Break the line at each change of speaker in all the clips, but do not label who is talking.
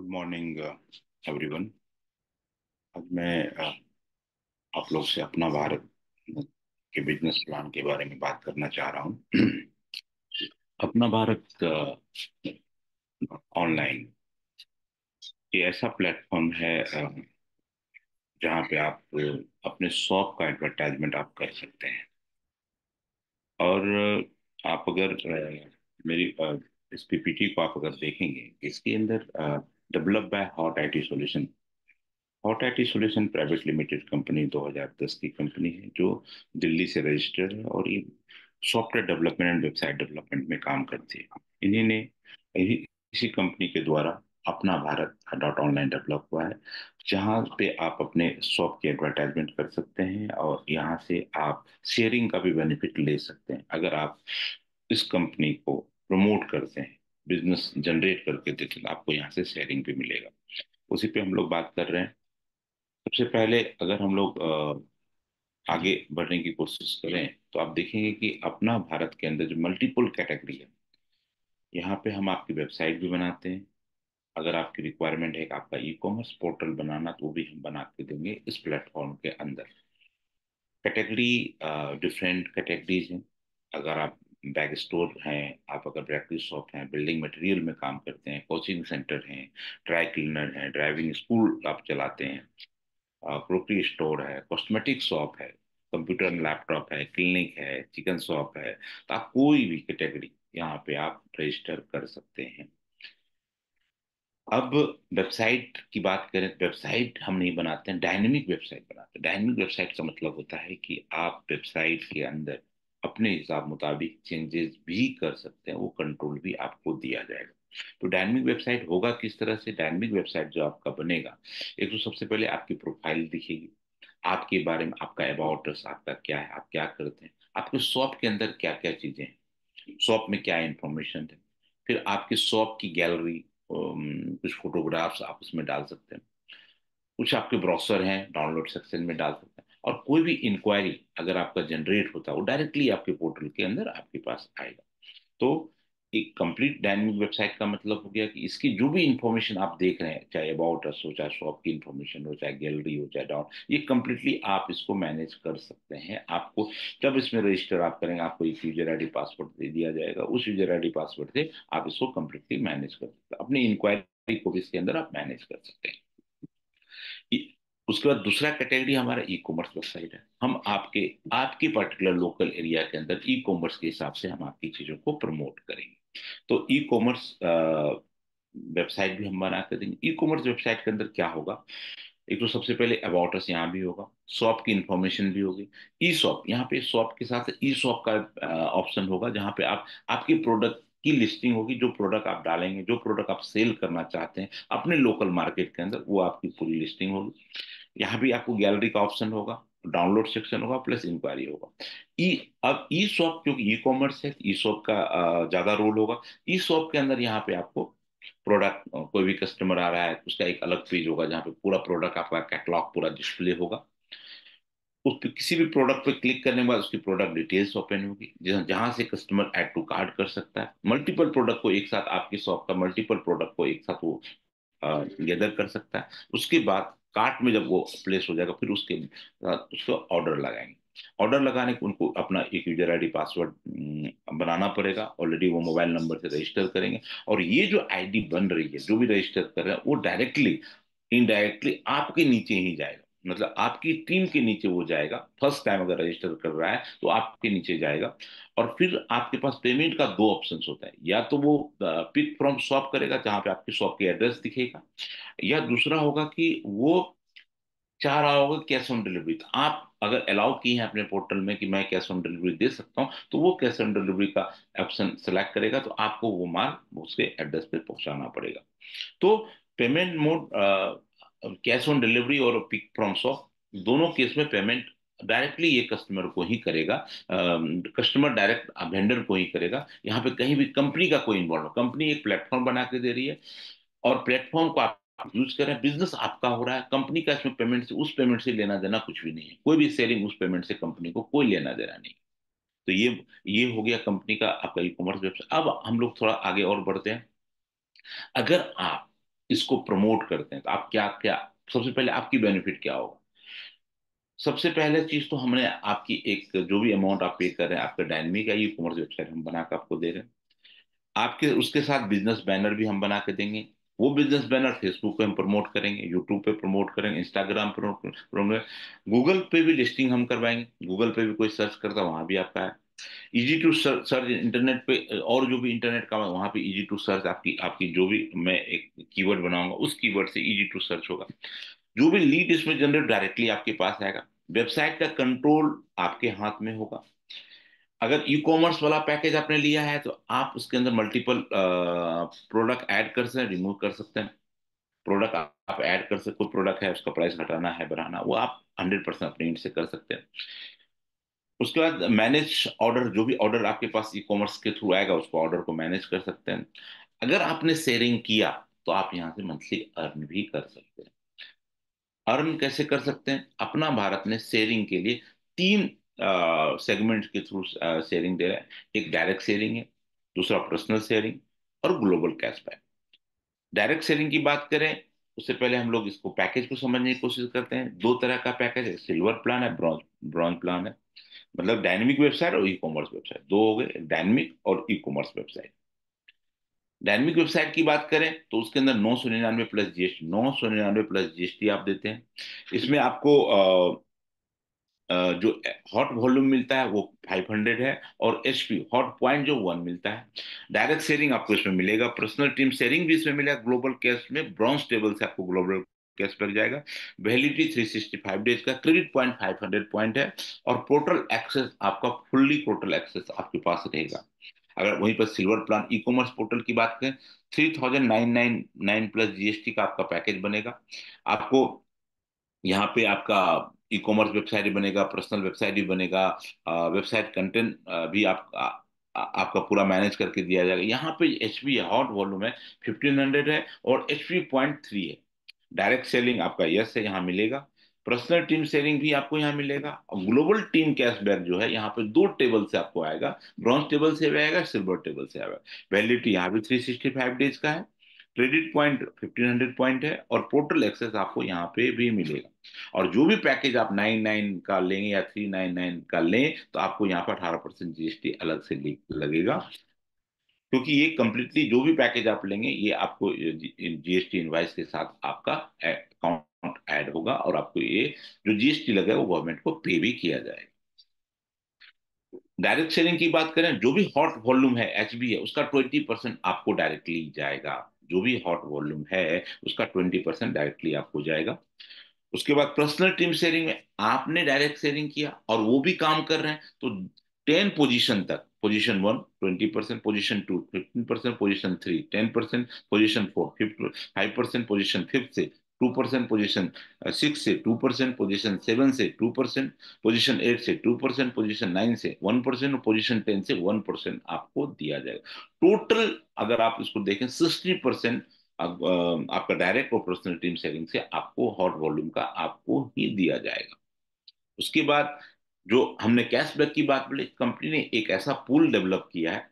Good morning everyone. आज मैं आप लोग से अपना भारत के बिजनेस प्लान के बारे में बात करना चाह रहा हूँ। अपना भारत ऑनलाइन ये ऐसा प्लेटफॉर्म है जहाँ पे आप अपने शॉप का एडवर्टाइजमेंट आप कर सकते हैं। और आप अगर मेरी इस पीपीटी को आप अगर देखेंगे, इसके अंदर develop by hot IT solution. Hot IT solution private limited company 2010 की कंपनी है, जो दिल्ली से रजिस्टर्ड है और ये software development and website development में काम करती है। इन्हीं ने इसी कंपनी के द्वारा अपना भारत डॉट ऑनलाइन डेवलप हुआ है, जहाँ पे आप अपने शॉप की एडवर्टाइजमेंट कर सकते हैं और यहाँ से आप शेयरिंग का भी बेनिफिट ले सकते हैं। अगर आप इस कंपनी को प्रमोट करते हैं, बिजनेस जनरेट करके देते हैं, तो आपको यहाँ से शेयरिंग भी मिलेगा। उसी पे हम लोग बात कर रहे हैं। सबसे पहले अगर हम लोग आगे बढ़ने की कोशिश करें, तो आप देखेंगे कि अपना भारत के अंदर जो मल्टीपल कैटेगरी है, यहाँ पे हम आपकी वेबसाइट भी बनाते हैं। अगर आपकी रिक्वायरमेंट है कि आपका ई कॉमर्स पोर्टल बनाना, तो वो भी हम बना के देंगे इस प्लेटफॉर्म के अंदर। कैटेगरी डिफरेंट कैटेगरीज हैं। अगर आप बैग स्टोर हैं, आप अगर बेकरी शॉप हैं, बिल्डिंग मटेरियल में काम करते हैं, कोचिंग सेंटर हैं, ड्राई क्लीनर हैं, ड्राइविंग स्कूल आप चलाते हैं, ग्रोसरी स्टोर है, कॉस्मेटिक शॉप है, कंप्यूटर एंड लैपटॉप है, क्लिनिक है, चिकन शॉप है, तो आप कोई भी कैटेगरी यहाँ पे आप रजिस्टर कर सकते हैं। अब वेबसाइट की बात करें, तो वेबसाइट हम नहीं बनाते हैं, डायनेमिक वेबसाइट बनाते हैं। डायनेमिक वेबसाइट का मतलब होता है कि आप वेबसाइट के अंदर अपने हिसाब मुताबिक चेंजेस भी कर सकते हैं, वो कंट्रोल भी आपको दिया जाएगा। तो डायनेमिक वेबसाइट होगा किस तरह से? डायनेमिक वेबसाइट जो आपका बनेगा, एक तो सबसे पहले आपकी प्रोफाइल दिखेगी, आपके बारे में, आपका अबाउट अस आपका क्या है, आप क्या करते हैं, आपके शॉप के अंदर क्या क्या चीजें हैं, शॉप में क्या इंफॉर्मेशन है। फिर आपकी शॉप की गैलरी, कुछ फोटोग्राफ्स आप उसमें डाल सकते हैं, कुछ आपके ब्राउजर हैं डाउनलोड सेक्शन में डाल सकते हैं, और कोई भी इंक्वायरी अगर आपका जनरेट होता है, वो डायरेक्टली आपके पोर्टल के अंदर आपके पास आएगा। तो एक कंप्लीट डायनेमिक वेबसाइट का मतलब हो गया कि इसकी जो भी इंफॉर्मेशन आप देख रहे हैं, चाहे अबाउट अस हो, चाहे शॉप की इंफॉर्मेशन हो, चाहे गैलरी हो, चाहे डाउन, ये कंप्लीटली आप इसको मैनेज कर सकते हैं। आपको जब इसमें रजिस्टर आप करेंगे, आपको एक यूजर आईडी पासवर्ड दे दिया जाएगा। उस यूजर आईडी पासवर्ड से आप इसको कंप्लीटली मैनेज कर सकते हैं, अपनी इंक्वायरी को भी इसके अंदर आप मैनेज कर सकते हैं। ई- उसके बाद दूसरा कैटेगरी हमारा ई कॉमर्स वेबसाइट है। हम आपके आपके पर्टिकुलर लोकल एरिया के अंदर ई कॉमर्स के हिसाब से हम आपकी चीजों को प्रमोट करेंगे। तो ई कॉमर्स वेबसाइट भी हम बना कर देंगे। ई कॉमर्स वेबसाइट के अंदर क्या होगा? एक तो सबसे पहले अबाउट अस यहाँ भी होगा, शॉप की इंफॉर्मेशन भी होगी। ई शॉप, यहाँ पे शॉप के साथ ई शॉप का ऑप्शन होगा, जहाँ पे आप आपके प्रोडक्ट की लिस्टिंग होगी। जो प्रोडक्ट आप डालेंगे, जो प्रोडक्ट आप सेल करना चाहते हैं अपने लोकल मार्केट के अंदर, वो आपकी पूरी लिस्टिंग होगी। यहाँ भी आपको गैलरी का ऑप्शन होगा, डाउनलोड सेक्शन होगा, प्लस इंक्वायरी होगा। ई अब ई शॉप, क्योंकि ई कॉमर्स है, ई शॉप का ज्यादा रोल होगा। ई शॉप के अंदर यहाँ पे आपको प्रोडक्ट, कोई भी कस्टमर आ रहा है, उसका एक अलग पेज होगा, जहाँ पे पूरा प्रोडक्ट आपका कैटलॉग पूरा डिस्प्ले होगा। उस पे किसी भी प्रोडक्ट पे क्लिक करने के बाद उसकी प्रोडक्ट डिटेल्स ओपन होगी, जहां से कस्टमर ऐड टू कार्ट कर सकता है। मल्टीपल प्रोडक्ट को एक साथ, आपकी शॉप का मल्टीपल प्रोडक्ट को एक साथ वो गैदर कर सकता है। उसके बाद कार्ट में जब वो प्लेस हो जाएगा, फिर उसके बाद उसको ऑर्डर लगाएंगे। ऑर्डर लगाने को उनको अपना एक यूजर आईडी पासवर्ड बनाना पड़ेगा। ऑलरेडी वो मोबाइल नंबर से रजिस्टर करेंगे, और ये जो आईडी बन रही है, जो भी रजिस्टर कर रहे हैं, वो डायरेक्टली इनडायरेक्टली आपके नीचे ही जाएगा। मतलब आपकी टीम के नीचे वो जाएगा। फर्स्ट टाइम अगर रजिस्टर कर रहा है तो आपके नीचे जाएगा। और फिर आपके पास पेमेंट का दो ऑप्शंस होता है, या तो वो पिक फ्रॉम शॉप करेगा, जहां पे आपकी शॉप की एड्रेस दिखेगा, या दूसरा होगा कि वो चाह रहा होगा कैश ऑन डिलीवरी। तो आप अगर अलाउ किए हैं अपने पोर्टल में कि मैं कैश ऑन डिलीवरी दे सकता हूँ, तो वो कैश ऑन डिलीवरी का ऑप्शन सेलेक्ट करेगा, तो आपको वो माल उसके एड्रेस पे पहुंचाना पड़ेगा। तो payment mode, cash on delivery और पिक फ्रॉम शॉप, दोनों केस में पेमेंट डायरेक्टली ये कस्टमर को ही करेगा। कस्टमर डायरेक्ट वेंडर को ही करेगा। यहाँ पे कहीं भी कंपनी का कोई इन्वॉल्व, कंपनी एक प्लेटफॉर्म बना के दे रही है, और प्लेटफॉर्म को आप यूज कर रहे हैं, बिजनेस आपका हो रहा है। कंपनी का इसमें पेमेंट से, उस पेमेंट से लेना देना कुछ भी नहीं है, कोई भी शेयरिंग उस पेमेंट से कंपनी को कोई लेना देना नहीं। तो ये हो गया कंपनी का आपका ई कॉमर्स वेबसाइट। अब हम लोग थोड़ा आगे और बढ़ते हैं। अगर आप इसको प्रमोट करते हैं, तो आप क्या क्या, सबसे पहले आपकी बेनिफिट क्या होगा? सबसे पहले चीज तो हमने आपकी एक जो भी अमाउंट आप पे कर रहे हैं, आपका डायनेमिक है, ई कॉमर्स वेबसाइट हम बना के आपको दे रहे हैं। आपके उसके साथ बिजनेस बैनर भी हम बना के देंगे। वो बिजनेस बैनर फेसबुक पे हम प्रमोट करेंगे, यूट्यूब पे प्रमोट करेंगे, इंस्टाग्राम पर प्रमोट, गूगल पे भी लिस्टिंग हम करवाएंगे। गूगल पे भी कोई सर्च करता है, वहां भी आपका है। इजी टू सर्च इंटरनेट पे, और जो भी इंटरनेट का वहां पे इजी टू सर्च, आपकी आपकी जो भी मैं एक कीवर्ड बनाऊंगा उस कीवर्ड से इजी टू सर्च होगा। जो भी लीड इसमें जनरेट डायरेक्टली आपके पास आएगा। वेबसाइट का कंट्रोल आपके हाथ में होगा। अगर ई कॉमर्स वाला पैकेज आपने लिया है तो आप उसके अंदर मल्टीपल प्रोडक्ट ऐड कर सकते हैं, रिमूव कर सकते हैं। प्रोडक्ट आप ऐड कर सकते, कोई प्रोडक्ट है उसका प्राइस घटाना है बढ़ाना, वो आप 100% अपने एंड से कर सकते हैं। उसके बाद मैनेज ऑर्डर, जो भी ऑर्डर आपके पास ई कॉमर्स के थ्रू आएगा उसको ऑर्डर को मैनेज कर सकते हैं। अगर आपने शेयरिंग किया तो आप यहाँ से मंथली अर्न भी कर सकते हैं। अर्न कैसे कर सकते हैं? अपना भारत ने शेयरिंग के लिए तीन सेगमेंट के थ्रू शेयरिंग दे रहा है। एक डायरेक्ट शेयरिंग है, दूसरा पर्सनल शेयरिंग, और ग्लोबल कैशबैक। डायरेक्ट शेयरिंग की बात करें, उससे पहले हम लोग इसको पैकेज को समझने की कोशिश करते हैं। दो तरह का पैकेज है, सिल्वर प्लान है, ब्रॉन्ज ब्रॉन्ज प्लान है। मतलब डायनेमिक वेबसाइट और ई कॉमर्स वेबसाइट दो हो गए, डायनेमिक और e commerce website. Dynamic website की बात करें तो उसके अंदर 999 प्लस जीएसटी, 999 प्लस जीएसटी आप देते हैं। इसमें आपको जो हॉट वॉल्यूम मिलता है वो 500 है, और एचपी हॉट पॉइंट जो 1 मिलता है। डायरेक्ट शेयरिंग आपको इसमें मिलेगा, पर्सनल टीम शेयरिंग भी इसमें मिलेगा। ग्लोबल कैश में ब्रॉन्ज टेबल से आपको ग्लोबल कैश लग जाएगा। वैलिडिटी 365 डेज का, क्रेडिट पॉइंट 500 पॉइंट है, और पोर्टल एक्सेस आपका फुल्ली पोर्टल एक्सेस आपके पास रहेगा। अगर वहीं पर silver plan e commerce portal की बात करें, 3999 प्लस जीएसटी का आपका पैकेज बनेगा। आपको यहाँ पे आपका ई कॉमर्स वेबसाइट भी बनेगा, पर्सनल वेबसाइट भी बनेगा, वेबसाइट कंटेंट भी आपका पूरा मैनेज करके दिया जाएगा। यहाँ पे एचपी है, हॉट वॉल्यूम है 1500 है, और एचपी पॉइंट 3 है। डायरेक्ट सेलिंग आपका यस है, यहाँ मिलेगा। पर्सनल टीम शेयरिंग भी आपको यहाँ मिलेगा, और ग्लोबल टीम कैशबैक जो है यहाँ पे दो टेबल से आपको आएगा। ब्रॉन्ज टेबल से भी आएगा, सिल्वर टेबल से आएगा। वैलिडिटी यहाँ भी 365 डेज का है। क्रेडिट पॉइंट 1500 पॉइंट है, और पोर्टल एक्सेस आपको यहाँ पे भी मिलेगा। और जो भी पैकेज आप 99 का लेंगे या 399 का लें, तो आपको यहाँ पर 18% जीएसटी अलग से लगेगा। क्योंकि ये कंप्लीटली जो भी पैकेज आप लेंगे ये आपको जीएसटी इनवाइस के साथ आपका अकाउंट ऐड होगा, और आपको ये जो जीएसटी लगा है वो गवर्नमेंट को पे भी किया जाएगा। डायरेक्ट सेलिंग की बात करें, जो भी हॉट वॉल्यूम है एचबी है उसका 20% आपको डायरेक्टली जाएगा। जो भी हॉट वॉल्यूम है उसका 20% डायरेक्टली आपको जाएगा। उसके बाद पर्सनल टीम शेयरिंग में आपने डायरेक्ट शेयरिंग किया और वो भी काम कर रहे हैं, तो 10 पोजीशन तक, position 1 20%, position 2 15%, position 3 10%, position 4 5%, position 5 से 2%, पोजीशन 6 से 2%, पोजीशन 7 से 2%, पोजीशन 8 से 2%, पोजीशन 9 से 1%, और पोजीशन 10 से 1% आपको दिया जाएगा। टोटल अगर आप इसको देखें 60% आपका डायरेक्ट और पर्सनल टीम शेयरिंग से आपको हॉट वॉल्यूम का आपको ही दिया जाएगा। उसके बाद जो हमने कैशबैक की बात बोली, कंपनी ने एक ऐसा पूल डेवलप किया है,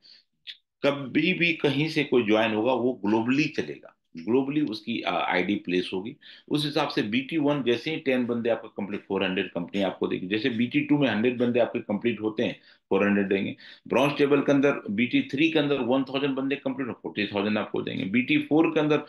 कभी भी कहीं से कोई ज्वाइन होगा वो ग्लोबली चलेगा। ग्लोबली उसकी आईडी प्लेस होगी। उस हिसाब से BT1 जैसे ही 10 बंदे आपका कंप्लीट 400 कंपनी आपको देगी। जैसे BT2 में 100 बंदे आपके कंप्लीट होते हैं, 400 देंगे। ब्रॉन्ज टेबल के अंदर BT3 के अंदर 1000 बंदे कंप्लीट, 40,000 आपको देंगे। BT4 के अंदर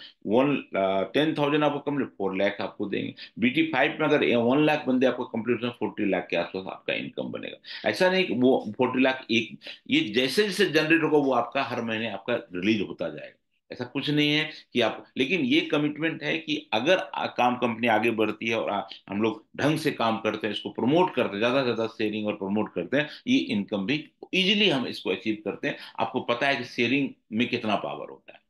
10,000 आपको कंप्लीट, 4 लाख आपको देंगे। BT5 में अगर 1 लाख बंदे आपको कंप्लीट हो, 40 लाख के आसपास आपका इनकम बनेगा। ऐसा नहीं कि वो 40 लाख एक, ये जैसे जैसे जनरेट होगा वो आपका हर महीने आपका रिलीज होता जाएगा। ऐसा कुछ नहीं है कि आप, लेकिन ये कमिटमेंट है कि अगर काम कंपनी आगे बढ़ती है और हम लोग ढंग से काम करते हैं, इसको प्रमोट करते हैं, ज्यादा से ज्यादा शेयरिंग और प्रमोट करते हैं, ये इनकम भी इजीली हम इसको अचीव करते हैं। आपको पता है कि शेयरिंग में कितना पावर होता है,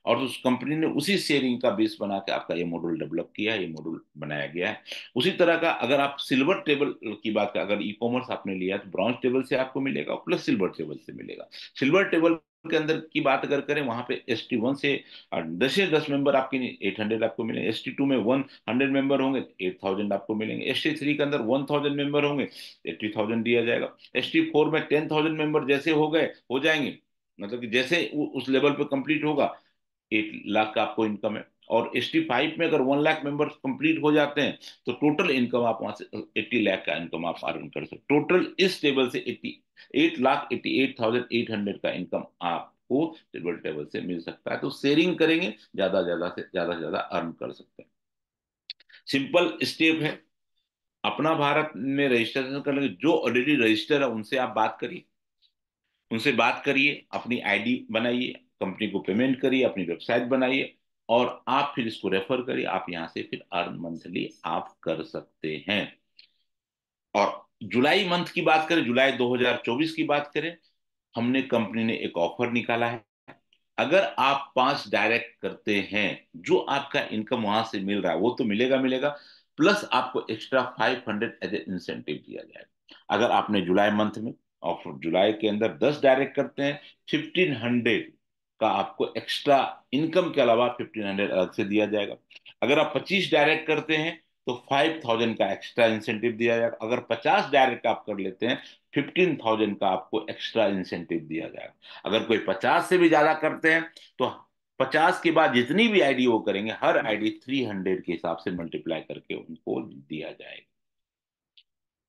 और उस कंपनी ने उसी शेयरिंग का बेस बना के आपका ये मॉड्यूल डेवलप किया है, ये मॉड्यूल बनाया गया है। उसी तरह का अगर आप सिल्वर टेबल की बात करें, अगर ई कॉमर्स आपने लिया तो ब्रॉन्ज टेबल से आपको मिलेगा प्लस सिल्वर टेबल से मिलेगा। सिल्वर टेबल के अंदर की बात अगर करें, वहां पे ST1 से 10 मेंबर आपके 800 आपको मिलेंगे। ST2 में 100 मेंबर होंगे, 8000 आपको मिलेंगे। ST3 के अंदर 1000 मेंबर होंगे, 80,000 दिया जाएगा। ST4 में 10,000 मेंबर जैसे हो जाएंगे, मतलब कि जैसे उस लेवल पे कंप्लीट होगा, 8 लाख का आपको इनकम है। और ST5 में अगर 1 लाख मेंबर्स कंप्लीट हो जाते हैं तो टोटल इनकम आप वहां से 80 लाख का इनकम आप अर्न कर सकते, टोटल इस टेबल से 8,88,800 का इनकम आपको सिल्वर टेबल से मिल सकता है। तो शेयरिंग करेंगे, ज्यादा से ज्यादा अर्न कर सकते हैं। सिंपल स्टेप है, अपना भारत में रजिस्ट्रेशन कर लेंगे, जो ऑलरेडी रजिस्टर है उनसे आप बात करिए, उनसे बात करिए, अपनी आईडी बनाइए, कंपनी को पेमेंट करिए, अपनी वेबसाइट बनाइए, और आप फिर इसको रेफर करिए, आप यहां से फिर अर्न मंथली आप कर सकते हैं। और जुलाई मंथ की बात करें, जुलाई 2024 की बात करें, हमने कंपनी ने एक ऑफर निकाला है। अगर आप 5 डायरेक्ट करते हैं, जो आपका इनकम वहां से मिल रहा है वो तो मिलेगा मिलेगा, प्लस आपको एक्स्ट्रा 500 एज ए इंसेंटिव दिया जाएगा। अगर आपने जुलाई मंथ में और जुलाई के अंदर 10 डायरेक्ट करते हैं, 1500 का आपको एक्स्ट्रा इनकम के अलावा 1500 अलग से दिया जाएगा। अगर आप 25 डायरेक्ट करते हैं तो 5000 का एक्स्ट्रा इंसेंटिव दिया जाएगा। अगर 50 डायरेक्ट आप कर लेते हैं, 15,000 का आपको एक्स्ट्रा इंसेंटिव दिया जाएगा। अगर कोई 50 से भी ज्यादा करते हैं तो 50 के बाद जितनी भी आईडी वो करेंगे, हर आईडी 300 के हिसाब से मल्टीप्लाई करके उनको दिया जाएगा।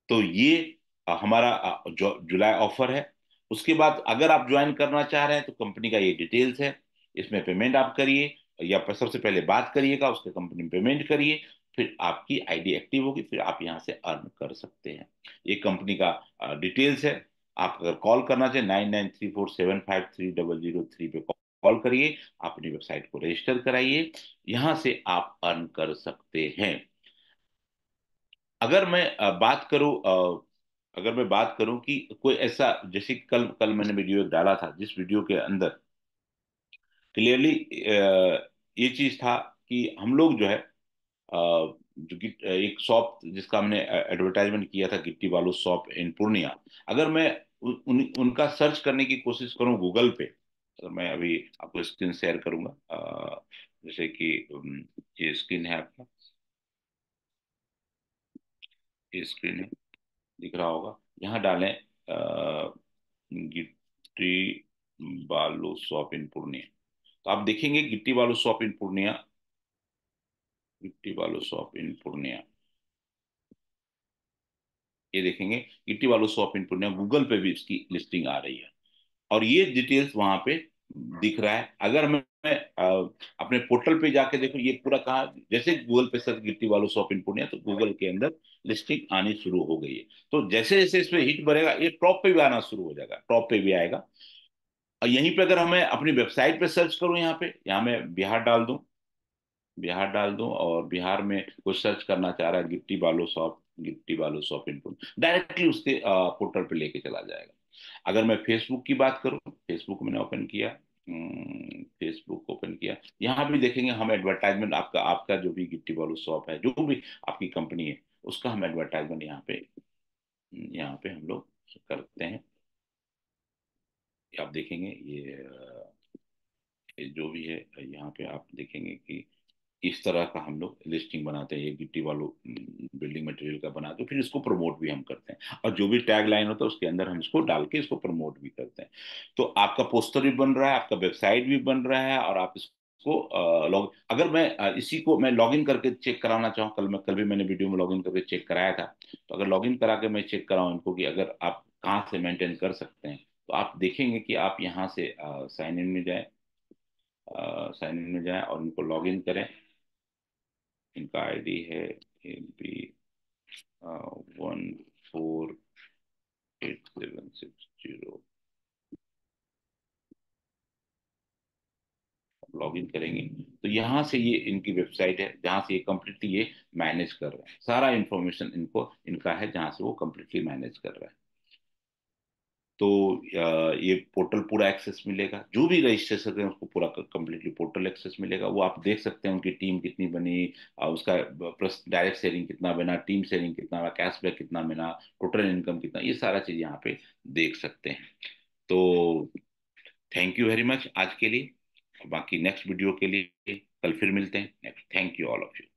तो ये हमारा जुलाई ऑफर है। उसके बाद अगर आप ज्वाइन करना चाह रहे हैं तो कंपनी का ये डिटेल्स है, इसमें पेमेंट आप करिए, या सबसे पहले बात करिएगा, उसके कंपनी में पेमेंट करिए, फिर आपकी आईडी एक्टिव होगी, फिर आप यहाँ से अर्न कर सकते हैं। ये कंपनी का डिटेल्स है। आप अगर कॉल करना चाहें, 9934753003 पे कॉल करिए, अपनी वेबसाइट को रजिस्टर कराइए, यहाँ से आप अर्न कर सकते हैं। अगर मैं बात करूं, अगर मैं बात करूं कि कोई ऐसा, जैसे कल कल मैंने वीडियो एक डाला था, जिस वीडियो के अंदर क्लियरली ये चीज था कि हम लोग जो है जो कि एक शॉप जिसका हमने एडवर्टाइजमेंट किया था, गिट्टी बालू शॉप इन पूर्णिया, अगर मैं उनका सर्च करने की कोशिश करूं गूगल पे, अगर मैं अभी आपको स्क्रीन शेयर करूंगा, जैसे कि ये स्क्रीन है आपका, ये स्क्रीन है, दिख रहा होगा, यहाँ डालें गिट्टी बालू शॉप इन पूर्णिया, तो आप देखेंगे गिट्टी बालू शॉप इन पूर्णिया, गिट्टी बालू शॉप इन पूर्णिया, ये देखेंगे गिट्टी बालू शॉप इन पूर्णिया, गूगल पे भी इसकी लिस्टिंग आ रही है, और ये डिटेल्स वहां पे दिख रहा है। अगर मैं अपने पोर्टल पे जाके देखूं, ये पूरा कहा, जैसे गूगल पे सर्च गिट्टी बालू शॉप इन पूर्णिया, तो गूगल के अंदर लिस्टिंग आनी शुरू हो गई है। तो जैसे जैसे इसमें हिट बढ़ेगा, ये टॉप पे भी आना शुरू हो जाएगा, टॉप पे भी आएगा। और यहीं पे अगर हमें अपनी वेबसाइट पे सर्च करूं, यहाँ मैं बिहार डाल दूं, बिहार डाल दूं, और बिहार में कुछ सर्च करना चाह रहा है, गिट्टी बालू शॉप इनपुट, डायरेक्टली उसके पोर्टल पे लेके चला जाएगा। अगर मैं फेसबुक की बात करूं, फेसबुक मैंने ओपन किया, फेसबुक ओपन किया, यहाँ भी देखेंगे हम एडवर्टाइजमेंट, आपका आपका जो भी गिट्टी बालू शॉप है, जो भी आपकी कंपनी है, उसका हम एडवर्टाइजमेंट यहाँ पे हम लोग करते हैं। आप देखेंगे ये जो भी है, यहाँ पे आप देखेंगे कि इस तरह का हम लोग लिस्टिंग बनाते हैं, ये गिट्टी वालों बिल्डिंग मटेरियल का बनाते हैं, फिर इसको प्रमोट भी हम करते हैं, और जो भी टैग लाइन होता है उसके अंदर हम इसको डाल के इसको प्रमोट भी करते हैं। तो आपका पोस्टर भी बन रहा है, आपका वेबसाइट भी बन रहा है, और आप इसको लॉग, अगर मैं इसी को मैं लॉगिन करके चेक कराना चाहूँ, कल भी मैंने वीडियो में लॉगिन करके चेक कराया था, तो अगर लॉगिन करा के मैं चेक कराऊँ इनको कि अगर आप कहाँ से मेंटेन कर सकते हैं, तो आप देखेंगे कि आप यहाँ से साइन इन में जाए और इनको लॉग इन करें। इनका आईडी है MP 148760। लॉग इन करेंगे तो यहाँ से ये इनकी वेबसाइट है, जहाँ से ये कम्प्लीटली ये मैनेज कर रहे हैं, सारा इंफॉर्मेशन इनको इनका है, जहाँ से वो कम्प्लीटली मैनेज कर रहे हैं। तो ये पोर्टल पूरा एक्सेस मिलेगा, जो भी रजिस्ट्रेशन है उसको पूरा कंप्लीटली पोर्टल एक्सेस मिलेगा, वो आप देख सकते हैं उनकी टीम कितनी बनी, उसका प्लस डायरेक्ट शेयरिंग कितना बना, टीम शेयरिंग कितना बना, कैशबैक कितना बना, टोटल इनकम कितना, ये सारा चीज यहाँ पे देख सकते हैं। तो थैंक यू वेरी मच आज के लिए, बाकी नेक्स्ट वीडियो के लिए कल फिर मिलते हैं। Thank you all of you.